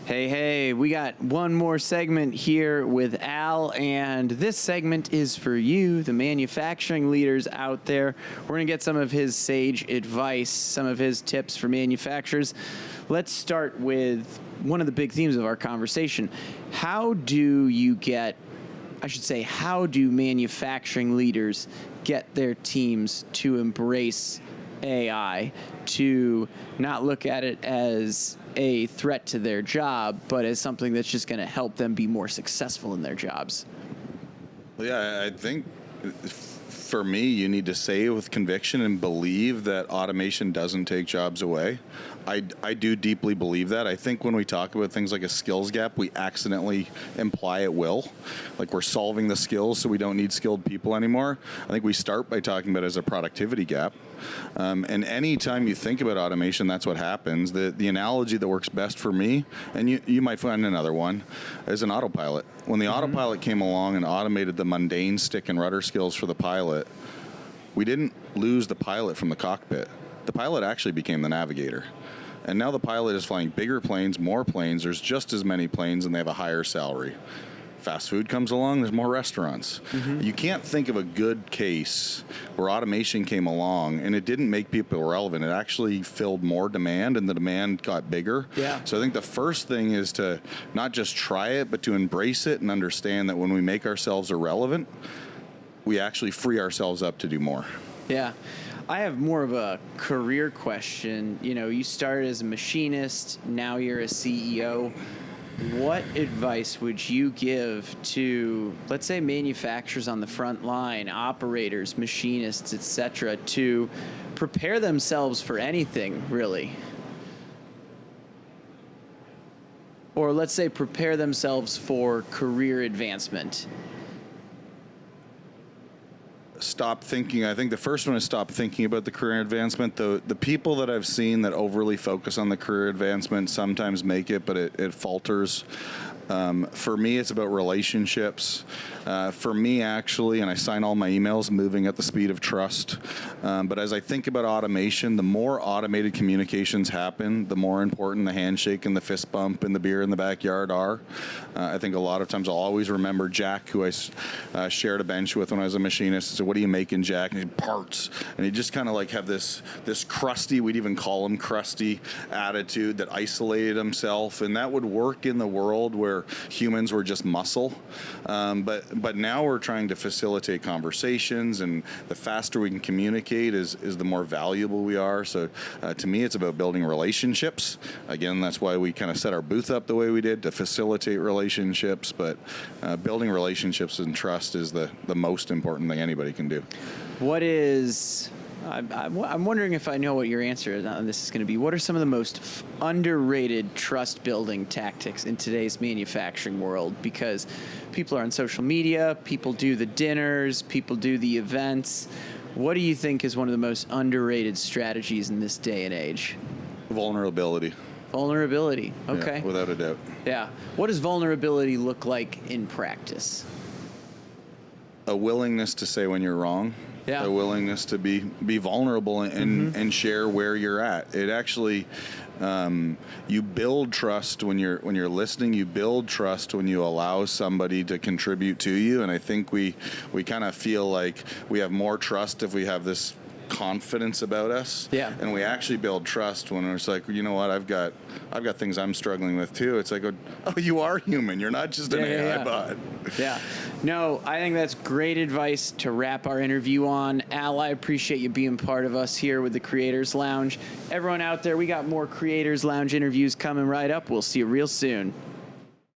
Hey, we got one more segment here with Al, and this segment is for you, the manufacturing leaders out there. We're going to get some of his sage advice, some of his tips for manufacturers. Let's start with one of the big themes of our conversation. How do manufacturing leaders get their teams to embrace AI, to not look at it as a threat to their job, but as something that's just going to help them be more successful in their jobs? Well, yeah, I think for me, you need to say it with conviction and believe that automation doesn't take jobs away. I do deeply believe that. I think when we talk about things like a skills gap, we accidentally imply it will. Like we're solving the skills so we don't need skilled people anymore. I think we start by talking about it as a productivity gap. And any time you think about automation, that's what happens. The analogy that works best for me, and you might find another one, is an autopilot. When the autopilot came along and automated the mundane stick and rudder skills for the pilot, we didn't lose the pilot from the cockpit. The pilot actually became the navigator. And now the pilot is flying bigger planes, more planes, there's just as many planes, and they have a higher salary. Fast food comes along, there's more restaurants. You can't think of a good case where automation came along and it didn't make people irrelevant. It actually filled more demand and the demand got bigger. Yeah. So I think the first thing is to not just try it, but to embrace it and understand that when we make ourselves irrelevant, we actually free ourselves up to do more. Yeah. I have more of a career question. You know, you started as a machinist, now you're a CEO. What advice would you give to, let's say, manufacturers on the front line, operators, machinists, etc., to prepare themselves for anything, really? Or let's say prepare themselves for career advancement? Stop thinking. I think the first one is stop thinking about the career advancement. The people that I've seen that overly focus on the career advancement sometimes make it, but it falters. For me, it's about relationships. For me, actually, and I sign all my emails, moving at the speed of trust. But as I think about automation, the more automated communications happen, the more important the handshake and the fist bump and the beer in the backyard are. I think a lot of times I'll always remember Jack, who I shared a bench with when I was a machinist. So what are you making, Jack? And he parts. And he just kind of like have this crusty, we'd even call him crusty, attitude that isolated himself. And that would work in the world where humans were just muscle. But now we're trying to facilitate conversations, and the faster we can communicate is the more valuable we are. So to me, it's about building relationships. Again, that's why we kind of set our booth up the way we did, to facilitate relationships. But building relationships and trust is the most important thing anybody can do. What is... I'm wondering if I know what your answer on this is going to be. What are some of the most underrated trust-building tactics in today's manufacturing world? Because people are on social media, people do the dinners, people do the events. What do you think is one of the most underrated strategies in this day and age? Vulnerability. Vulnerability, okay. Yeah, without a doubt. Yeah. What does vulnerability look like in practice? A willingness to say when you're wrong. Yeah. A willingness to be vulnerable and share where you're at. It actually, you build trust when you're listening. You build trust when you allow somebody to contribute to you. And I think we kind of feel like we have more trust if we have this confidence about us. Yeah. And we actually build trust when it's like, you know what, I've got things I'm struggling with too. It's like, oh, you are human. You're not just an AI bot. Yeah. No, I think that's great advice to wrap our interview on. Al, I appreciate you being part of us here with the Creators Lounge. Everyone out there, we got more Creators Lounge interviews coming right up. We'll see you real soon.